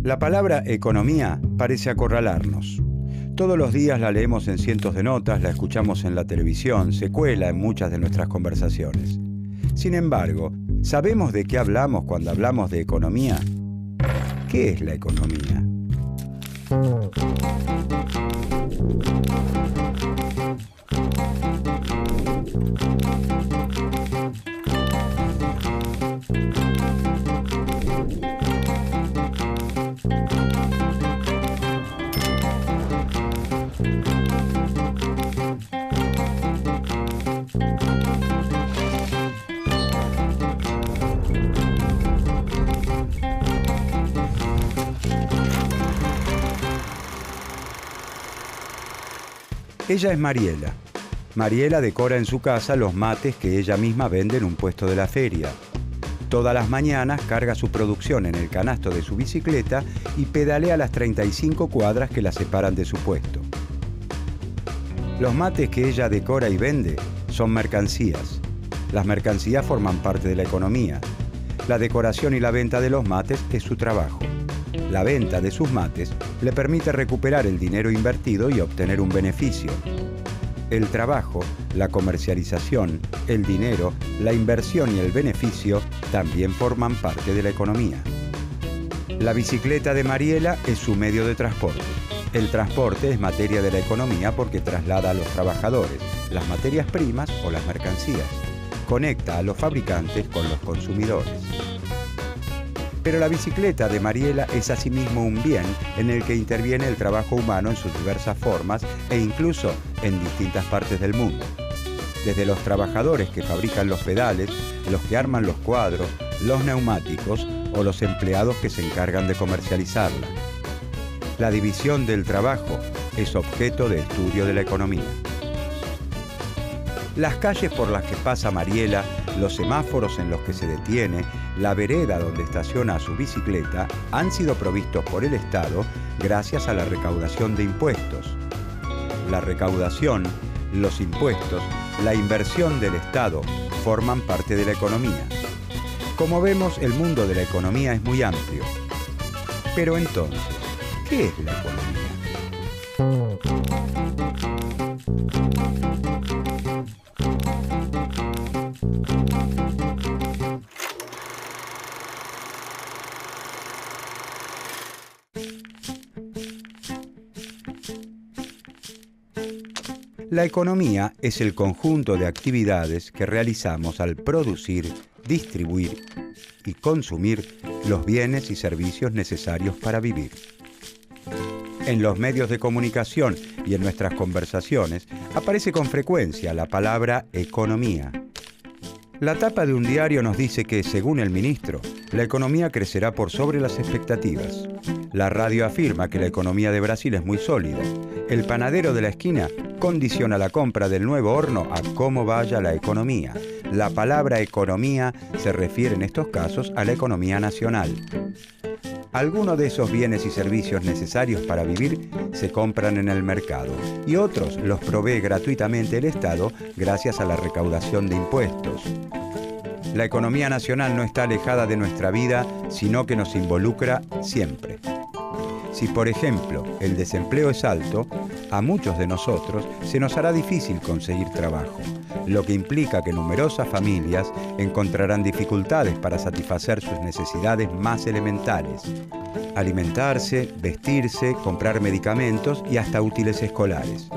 La palabra economía parece acorralarnos. Todos los días la leemos en cientos de notas, la escuchamos en la televisión, se cuela en muchas de nuestras conversaciones. Sin embargo, ¿sabemos de qué hablamos cuando hablamos de economía? ¿Qué es la economía? Ella es Mariela. Mariela decora en su casa los mates que ella misma vende en un puesto de la feria. Todas las mañanas carga su producción en el canasto de su bicicleta y pedalea las 35 cuadras que la separan de su puesto. Los mates que ella decora y vende son mercancías. Las mercancías forman parte de la economía. La decoración y la venta de los mates es su trabajo. La venta de sus mates le permite recuperar el dinero invertido y obtener un beneficio. El trabajo, la comercialización, el dinero, la inversión y el beneficio también forman parte de la economía. La bicicleta de Mariela es su medio de transporte. El transporte es materia de la economía porque traslada a los trabajadores las materias primas o las mercancías. Conecta a los fabricantes con los consumidores. Pero la bicicleta de Mariela es asimismo un bien en el que interviene el trabajo humano en sus diversas formas e incluso en distintas partes del mundo. Desde los trabajadores que fabrican los pedales, los que arman los cuadros, los neumáticos o los empleados que se encargan de comercializarla. La división del trabajo es objeto de estudio de la economía. Las calles por las que pasa Mariela, los semáforos en los que se detiene, la vereda donde estaciona su bicicleta han sido provistos por el Estado gracias a la recaudación de impuestos. La recaudación, los impuestos, la inversión del Estado forman parte de la economía. Como vemos, el mundo de la economía es muy amplio. Pero entonces, ¿qué es la economía? La economía es el conjunto de actividades que realizamos al producir, distribuir y consumir los bienes y servicios necesarios para vivir. En los medios de comunicación y en nuestras conversaciones aparece con frecuencia la palabra economía. La tapa de un diario nos dice que, según el ministro, la economía crecerá por sobre las expectativas. La radio afirma que la economía de Brasil es muy sólida. El panadero de la esquina condiciona la compra del nuevo horno a cómo vaya la economía. La palabra economía se refiere en estos casos a la economía nacional. Algunos de esos bienes y servicios necesarios para vivir se compran en el mercado y otros los provee gratuitamente el Estado gracias a la recaudación de impuestos. La economía nacional no está alejada de nuestra vida, sino que nos involucra siempre. Si, por ejemplo, el desempleo es alto, a muchos de nosotros se nos hará difícil conseguir trabajo, lo que implica que numerosas familias encontrarán dificultades para satisfacer sus necesidades más elementales: alimentarse, vestirse, comprar medicamentos y hasta útiles escolares.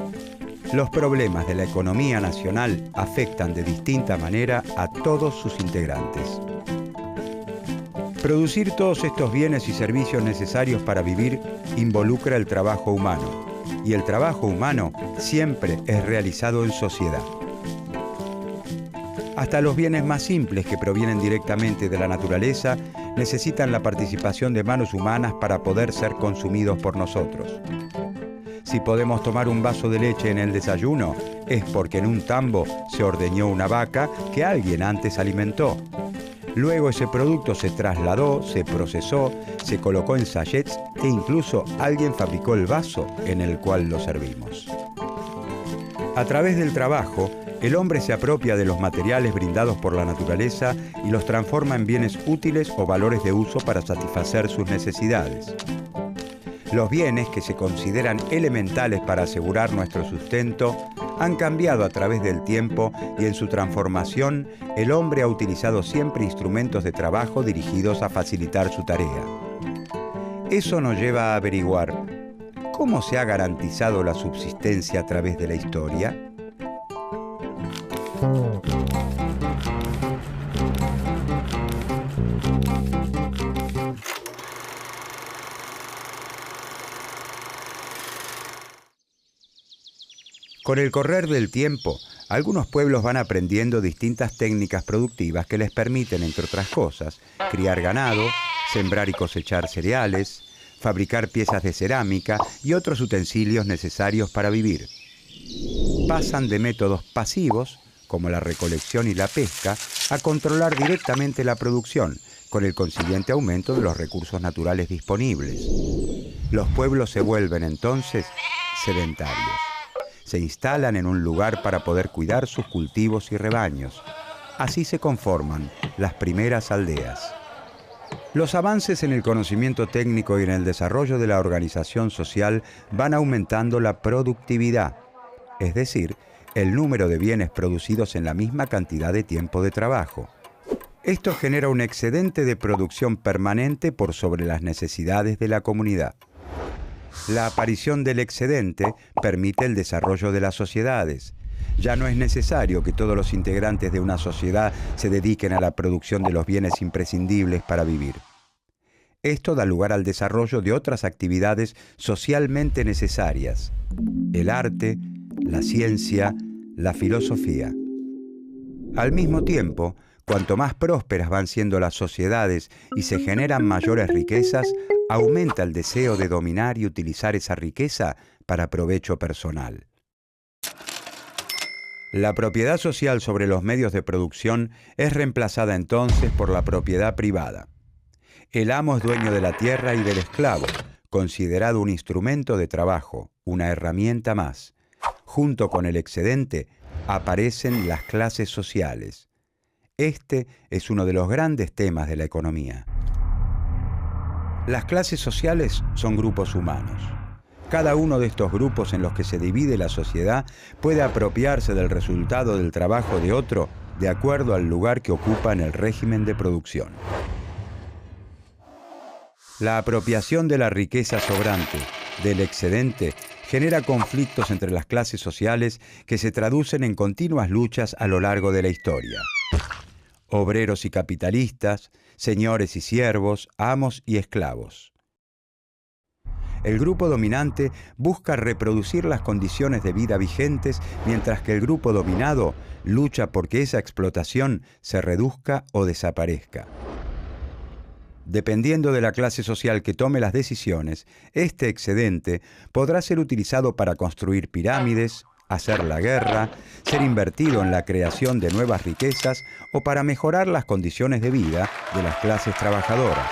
Los problemas de la economía nacional afectan de distinta manera a todos sus integrantes. Producir todos estos bienes y servicios necesarios para vivir involucra el trabajo humano, y el trabajo humano siempre es realizado en sociedad. Hasta los bienes más simples que provienen directamente de la naturaleza necesitan la participación de manos humanas para poder ser consumidos por nosotros. Si podemos tomar un vaso de leche en el desayuno, es porque en un tambo se ordeñó una vaca que alguien antes alimentó. Luego ese producto se trasladó, se procesó, se colocó en sachets e incluso alguien fabricó el vaso en el cual lo servimos. A través del trabajo, el hombre se apropia de los materiales brindados por la naturaleza y los transforma en bienes útiles o valores de uso para satisfacer sus necesidades. Los bienes que se consideran elementales para asegurar nuestro sustento han cambiado a través del tiempo y en su transformación el hombre ha utilizado siempre instrumentos de trabajo dirigidos a facilitar su tarea. Eso nos lleva a averiguar cómo se ha garantizado la subsistencia a través de la historia. Con el correr del tiempo, algunos pueblos van aprendiendo distintas técnicas productivas que les permiten, entre otras cosas, criar ganado, sembrar y cosechar cereales, fabricar piezas de cerámica y otros utensilios necesarios para vivir. Pasan de métodos pasivos, como la recolección y la pesca, a controlar directamente la producción, con el consiguiente aumento de los recursos naturales disponibles. Los pueblos se vuelven entonces sedentarios. Se instalan en un lugar para poder cuidar sus cultivos y rebaños. Así se conforman las primeras aldeas. Los avances en el conocimiento técnico y en el desarrollo de la organización social van aumentando la productividad, es decir, el número de bienes producidos en la misma cantidad de tiempo de trabajo. Esto genera un excedente de producción permanente por sobre las necesidades de la comunidad. La aparición del excedente permite el desarrollo de las sociedades. Ya no es necesario que todos los integrantes de una sociedad se dediquen a la producción de los bienes imprescindibles para vivir. Esto da lugar al desarrollo de otras actividades socialmente necesarias: el arte, la ciencia, la filosofía. Al mismo tiempo, cuanto más prósperas van siendo las sociedades y se generan mayores riquezas, aumenta el deseo de dominar y utilizar esa riqueza para provecho personal. La propiedad social sobre los medios de producción es reemplazada entonces por la propiedad privada. El amo es dueño de la tierra y del esclavo, considerado un instrumento de trabajo, una herramienta más. Junto con el excedente aparecen las clases sociales. Este es uno de los grandes temas de la economía. Las clases sociales son grupos humanos. Cada uno de estos grupos en los que se divide la sociedad puede apropiarse del resultado del trabajo de otro de acuerdo al lugar que ocupa en el régimen de producción. La apropiación de la riqueza sobrante, del excedente, genera conflictos entre las clases sociales que se traducen en continuas luchas a lo largo de la historia. Obreros y capitalistas, señores y siervos, amos y esclavos. El grupo dominante busca reproducir las condiciones de vida vigentes, mientras que el grupo dominado lucha porque esa explotación se reduzca o desaparezca. Dependiendo de la clase social que tome las decisiones, este excedente podrá ser utilizado para construir pirámides, hacer la guerra, ser invertido en la creación de nuevas riquezas o para mejorar las condiciones de vida de las clases trabajadoras.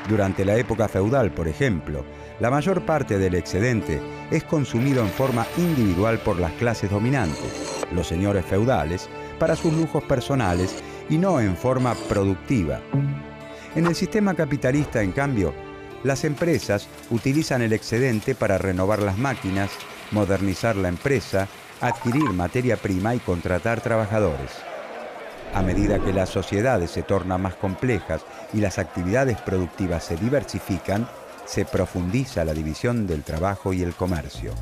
Durante la época feudal, por ejemplo, la mayor parte del excedente es consumido en forma individual por las clases dominantes, los señores feudales, para sus lujos personales y no en forma productiva. En el sistema capitalista, en cambio, las empresas utilizan el excedente para renovar las máquinas, modernizar la empresa, adquirir materia prima y contratar trabajadores. A medida que las sociedades se tornan más complejas y las actividades productivas se diversifican, se profundiza la división del trabajo y el comercio.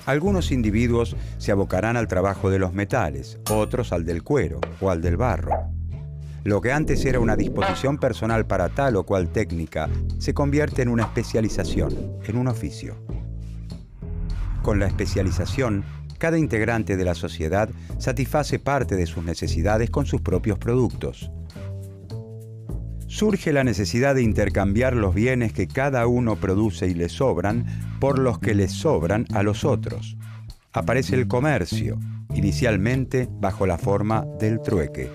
Algunos individuos se abocarán al trabajo de los metales, otros al del cuero o al del barro. Lo que antes era una disposición personal para tal o cual técnica se convierte en una especialización, en un oficio. Con la especialización, cada integrante de la sociedad satisface parte de sus necesidades con sus propios productos. Surge la necesidad de intercambiar los bienes que cada uno produce y le sobran por los que les sobran a los otros. Aparece el comercio, inicialmente bajo la forma del trueque.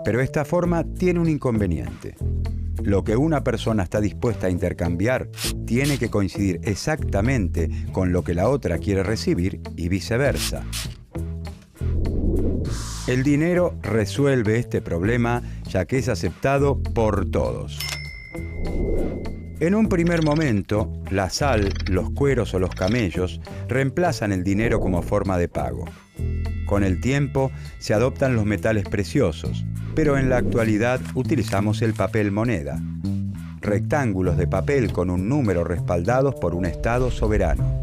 Pero esta forma tiene un inconveniente. Lo que una persona está dispuesta a intercambiar tiene que coincidir exactamente con lo que la otra quiere recibir y viceversa. El dinero resuelve este problema ya que es aceptado por todos. En un primer momento, la sal, los cueros o los camellos reemplazan el dinero como forma de pago. Con el tiempo se adoptan los metales preciosos, pero en la actualidad utilizamos el papel moneda. Rectángulos de papel con un número respaldados por un Estado soberano.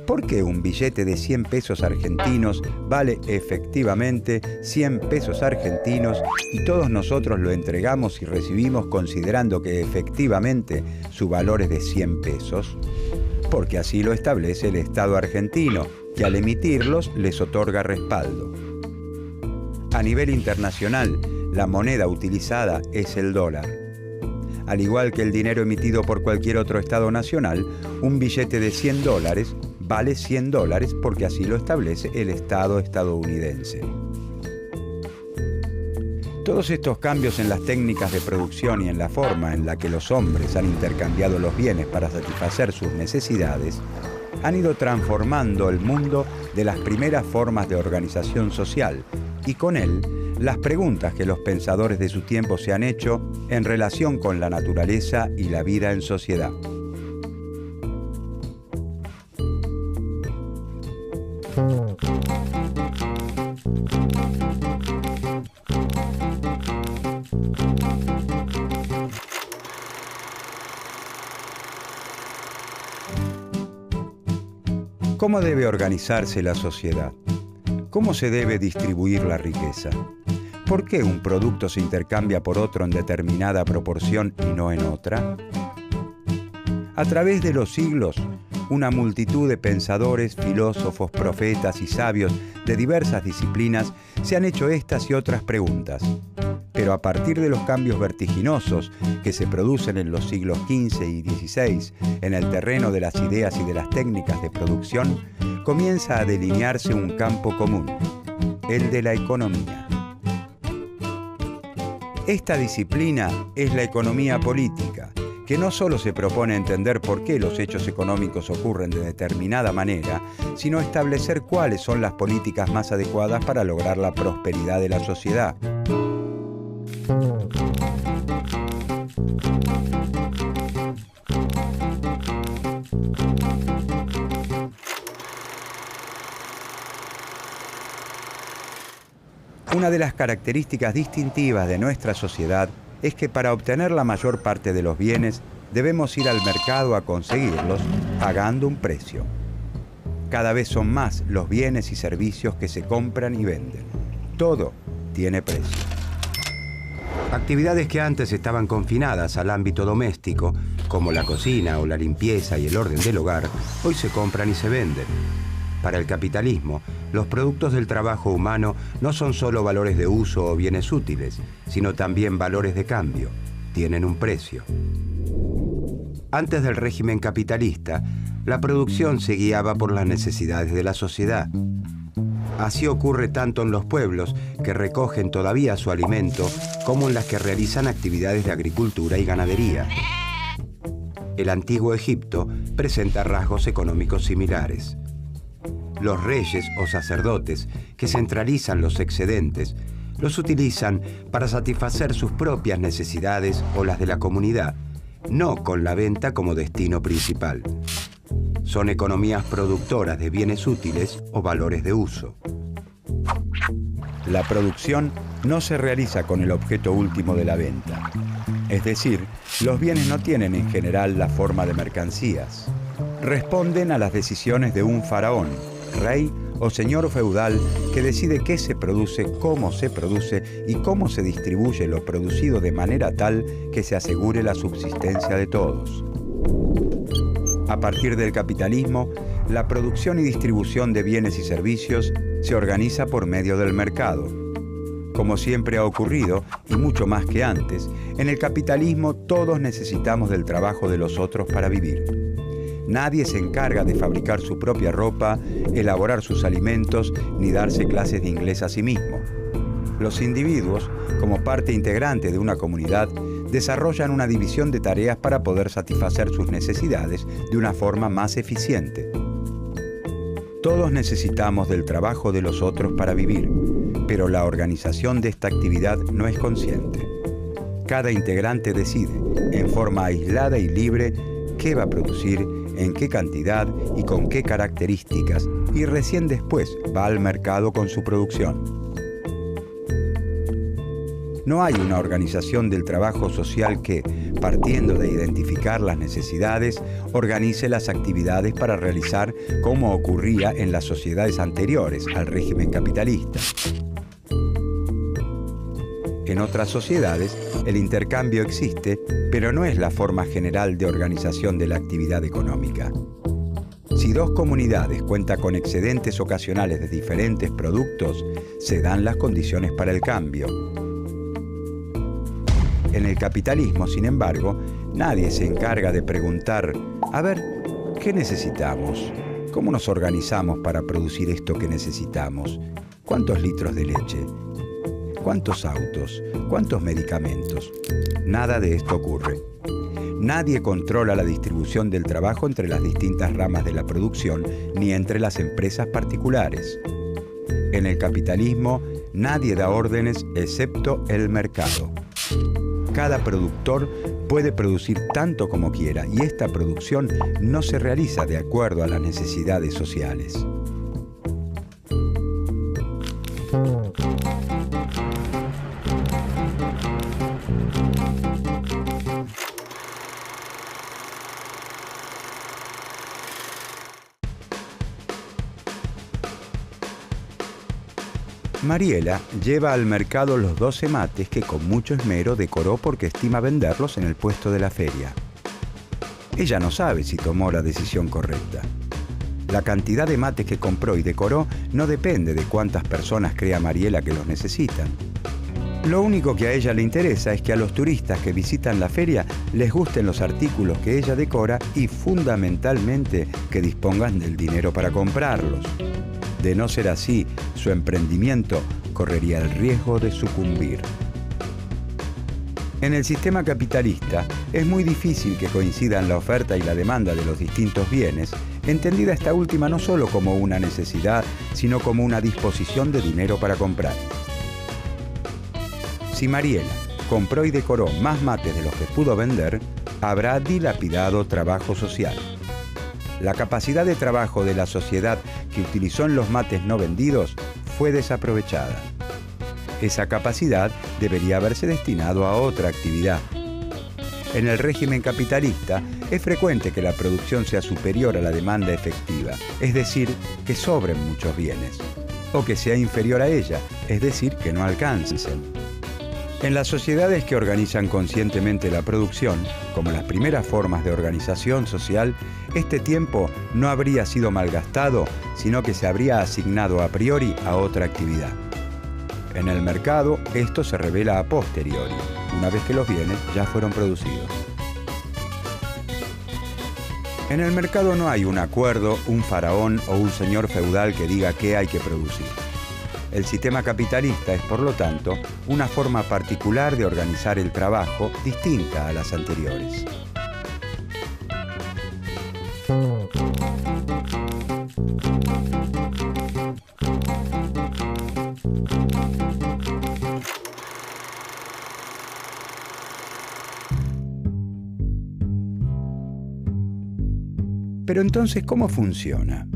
¿Por qué un billete de 100 pesos argentinos vale efectivamente 100 pesos argentinos y todos nosotros lo entregamos y recibimos considerando que efectivamente su valor es de 100 pesos? Porque así lo establece el Estado argentino, que al emitirlos les otorga respaldo. A nivel internacional, la moneda utilizada es el dólar. Al igual que el dinero emitido por cualquier otro Estado nacional, un billete de $100 vale $100 porque así lo establece el Estado estadounidense. Todos estos cambios en las técnicas de producción y en la forma en la que los hombres han intercambiado los bienes para satisfacer sus necesidades han ido transformando el mundo de las primeras formas de organización social y con él las preguntas que los pensadores de su tiempo se han hecho en relación con la naturaleza y la vida en sociedad. ¿Cómo debe organizarse la sociedad? ¿Cómo se debe distribuir la riqueza? ¿Por qué un producto se intercambia por otro en determinada proporción y no en otra? A través de los siglos, una multitud de pensadores, filósofos, profetas y sabios de diversas disciplinas se han hecho estas y otras preguntas. Pero a partir de los cambios vertiginosos que se producen en los siglos XV y XVI en el terreno de las ideas y de las técnicas de producción, comienza a delinearse un campo común, el de la economía. Esta disciplina es la economía política, que no solo se propone entender por qué los hechos económicos ocurren de determinada manera, sino establecer cuáles son las políticas más adecuadas para lograr la prosperidad de la sociedad. Una de las características distintivas de nuestra sociedad es que para obtener la mayor parte de los bienes debemos ir al mercado a conseguirlos pagando un precio. Cada vez son más los bienes y servicios que se compran y venden. Todo tiene precio. Actividades que antes estaban confinadas al ámbito doméstico, como la cocina o la limpieza y el orden del hogar, hoy se compran y se venden. Para el capitalismo, los productos del trabajo humano no son solo valores de uso o bienes útiles, sino también valores de cambio. Tienen un precio. Antes del régimen capitalista, la producción se guiaba por las necesidades de la sociedad. Así ocurre tanto en los pueblos, que recogen todavía su alimento, como en las que realizan actividades de agricultura y ganadería. El antiguo Egipto presenta rasgos económicos similares. Los reyes o sacerdotes que centralizan los excedentes los utilizan para satisfacer sus propias necesidades o las de la comunidad, no con la venta como destino principal. Son economías productoras de bienes útiles o valores de uso. La producción no se realiza con el objeto último de la venta. Es decir, los bienes no tienen en general la forma de mercancías. Responden a las decisiones de un faraón, rey o señor feudal que decide qué se produce y cómo se distribuye lo producido de manera tal que se asegure la subsistencia de todos. A partir del capitalismo, la producción y distribución de bienes y servicios se organiza por medio del mercado. Como siempre ha ocurrido, y mucho más que antes, en el capitalismo todos necesitamos del trabajo de los otros para vivir. Nadie se encarga de fabricar su propia ropa, elaborar sus alimentos, ni darse clases de inglés a sí mismo. Los individuos, como parte integrante de una comunidad, desarrollan una división de tareas para poder satisfacer sus necesidades de una forma más eficiente. Todos necesitamos del trabajo de los otros para vivir, pero la organización de esta actividad no es consciente. Cada integrante decide, en forma aislada y libre, qué va a producir, en qué cantidad y con qué características, y recién después va al mercado con su producción. No hay una organización del trabajo social que, partiendo de identificar las necesidades, organice las actividades para realizar como ocurría en las sociedades anteriores al régimen capitalista. En otras sociedades, el intercambio existe, pero no es la forma general de organización de la actividad económica. Si dos comunidades cuentan con excedentes ocasionales de diferentes productos, se dan las condiciones para el cambio. En el capitalismo, sin embargo, nadie se encarga de preguntar, a ver, ¿qué necesitamos? ¿Cómo nos organizamos para producir esto que necesitamos? ¿Cuántos litros de leche? ¿Cuántos autos? ¿Cuántos medicamentos? Nada de esto ocurre. Nadie controla la distribución del trabajo entre las distintas ramas de la producción, ni entre las empresas particulares. En el capitalismo, nadie da órdenes excepto el mercado. Cada productor puede producir tanto como quiera y esta producción no se realiza de acuerdo a las necesidades sociales. Mariela lleva al mercado los 12 mates que con mucho esmero decoró porque estima venderlos en el puesto de la feria. Ella no sabe si tomó la decisión correcta. La cantidad de mates que compró y decoró no depende de cuántas personas crea Mariela que los necesitan. Lo único que a ella le interesa es que a los turistas que visitan la feria les gusten los artículos que ella decora y fundamentalmente que dispongan del dinero para comprarlos. De no ser así, su emprendimiento correría el riesgo de sucumbir. En el sistema capitalista es muy difícil que coincidan la oferta y la demanda de los distintos bienes, entendida esta última no solo como una necesidad, sino como una disposición de dinero para comprar. Si Mariela compró y decoró más mates de los que pudo vender, habrá dilapidado trabajo social. La capacidad de trabajo de la sociedad que utilizó en los mates no vendidos fue desaprovechada. Esa capacidad debería haberse destinado a otra actividad. En el régimen capitalista es frecuente que la producción sea superior a la demanda efectiva, es decir, que sobren muchos bienes, o que sea inferior a ella, es decir, que no alcancen. En las sociedades que organizan conscientemente la producción, como las primeras formas de organización social, este tiempo no habría sido malgastado, sino que se habría asignado a priori a otra actividad. En el mercado, esto se revela a posteriori, una vez que los bienes ya fueron producidos. En el mercado no hay un acuerdo, un faraón o un señor feudal que diga qué hay que producir. El sistema capitalista es, por lo tanto, una forma particular de organizar el trabajo distinta a las anteriores. Pero entonces, ¿cómo funciona?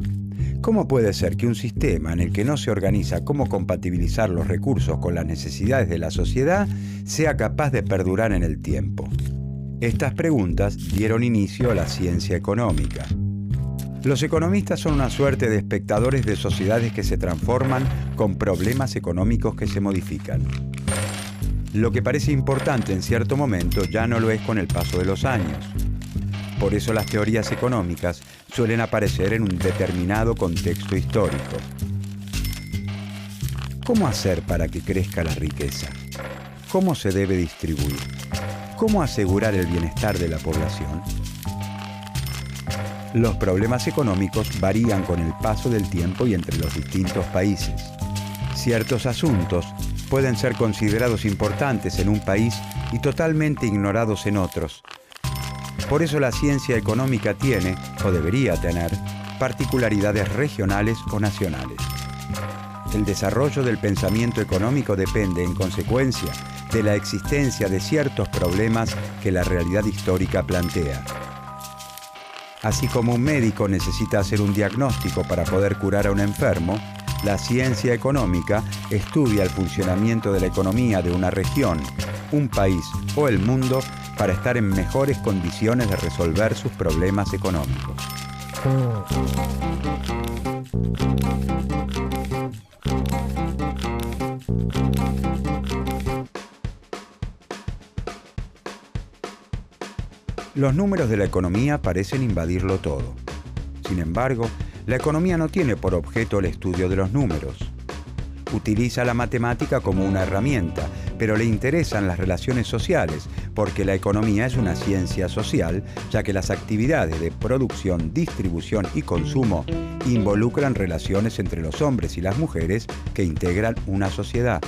¿Cómo puede ser que un sistema en el que no se organiza cómo compatibilizar los recursos con las necesidades de la sociedad sea capaz de perdurar en el tiempo? Estas preguntas dieron inicio a la ciencia económica. Los economistas son una suerte de espectadores de sociedades que se transforman con problemas económicos que se modifican. Lo que parece importante en cierto momento ya no lo es con el paso de los años. Por eso las teorías económicas suelen aparecer en un determinado contexto histórico. ¿Cómo hacer para que crezca la riqueza? ¿Cómo se debe distribuir? ¿Cómo asegurar el bienestar de la población? Los problemas económicos varían con el paso del tiempo y entre los distintos países. Ciertos asuntos pueden ser considerados importantes en un país y totalmente ignorados en otros. Por eso la ciencia económica tiene, o debería tener, particularidades regionales o nacionales. El desarrollo del pensamiento económico depende, en consecuencia, de la existencia de ciertos problemas que la realidad histórica plantea. Así como un médico necesita hacer un diagnóstico para poder curar a un enfermo, la ciencia económica estudia el funcionamiento de la economía de una región, un país o el mundo para estar en mejores condiciones de resolver sus problemas económicos. Los números de la economía parecen invadirlo todo. Sin embargo, la economía no tiene por objeto el estudio de los números. Utiliza la matemática como una herramienta, pero le interesan las relaciones sociales, porque la economía es una ciencia social, ya que las actividades de producción, distribución y consumo involucran relaciones entre los hombres y las mujeres que integran una sociedad.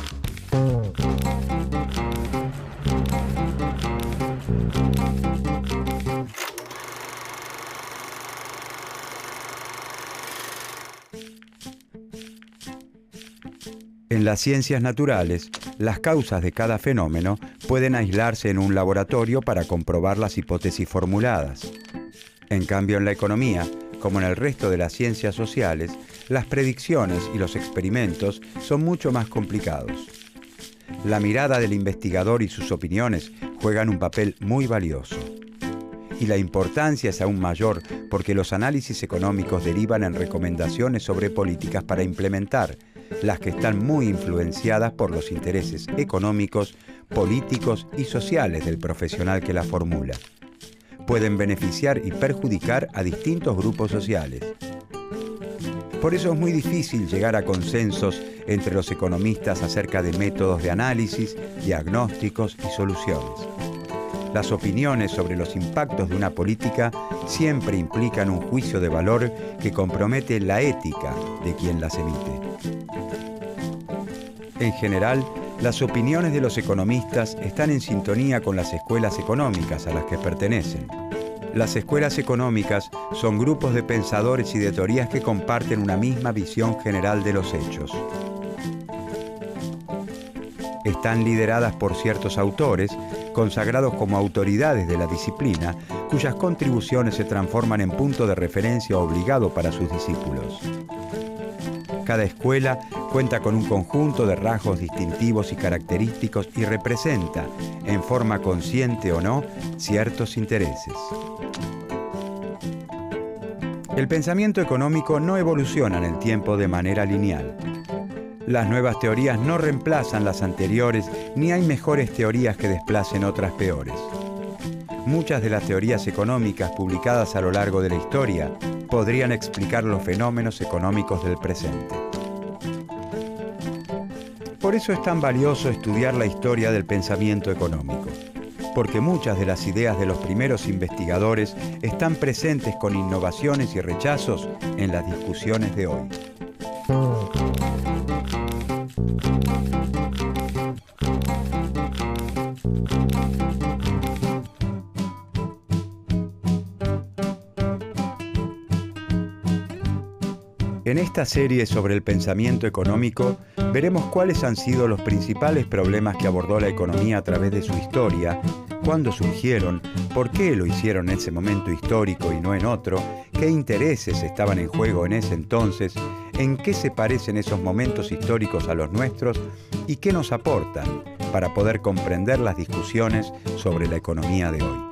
En las ciencias naturales, las causas de cada fenómeno pueden aislarse en un laboratorio para comprobar las hipótesis formuladas. En cambio, en la economía, como en el resto de las ciencias sociales, las predicciones y los experimentos son mucho más complicados. La mirada del investigador y sus opiniones juegan un papel muy valioso. Y la importancia es aún mayor porque los análisis económicos derivan en recomendaciones sobre políticas para implementar, las que están muy influenciadas por los intereses económicos, políticos y sociales del profesional que la formula. Pueden beneficiar y perjudicar a distintos grupos sociales. Por eso es muy difícil llegar a consensos entre los economistas acerca de métodos de análisis, diagnósticos y soluciones. Las opiniones sobre los impactos de una política siempre implican un juicio de valor que compromete la ética de quien las emite. En general, las opiniones de los economistas están en sintonía con las escuelas económicas a las que pertenecen. Las escuelas económicas son grupos de pensadores y de teorías que comparten una misma visión general de los hechos. Están lideradas por ciertos autores, consagrados como autoridades de la disciplina, cuyas contribuciones se transforman en punto de referencia obligado para sus discípulos. Cada escuela cuenta con un conjunto de rasgos distintivos y característicos y representa, en forma consciente o no, ciertos intereses. El pensamiento económico no evoluciona en el tiempo de manera lineal. Las nuevas teorías no reemplazan las anteriores, ni hay mejores teorías que desplacen otras peores. Muchas de las teorías económicas publicadas a lo largo de la historia podrían explicar los fenómenos económicos del presente. Por eso es tan valioso estudiar la historia del pensamiento económico, porque muchas de las ideas de los primeros investigadores están presentes con innovaciones y rechazos en las discusiones de hoy. En esta serie sobre el pensamiento económico, veremos cuáles han sido los principales problemas que abordó la economía a través de su historia, cuándo surgieron, por qué lo hicieron en ese momento histórico y no en otro, qué intereses estaban en juego en ese entonces, en qué se parecen esos momentos históricos a los nuestros y qué nos aportan para poder comprender las discusiones sobre la economía de hoy.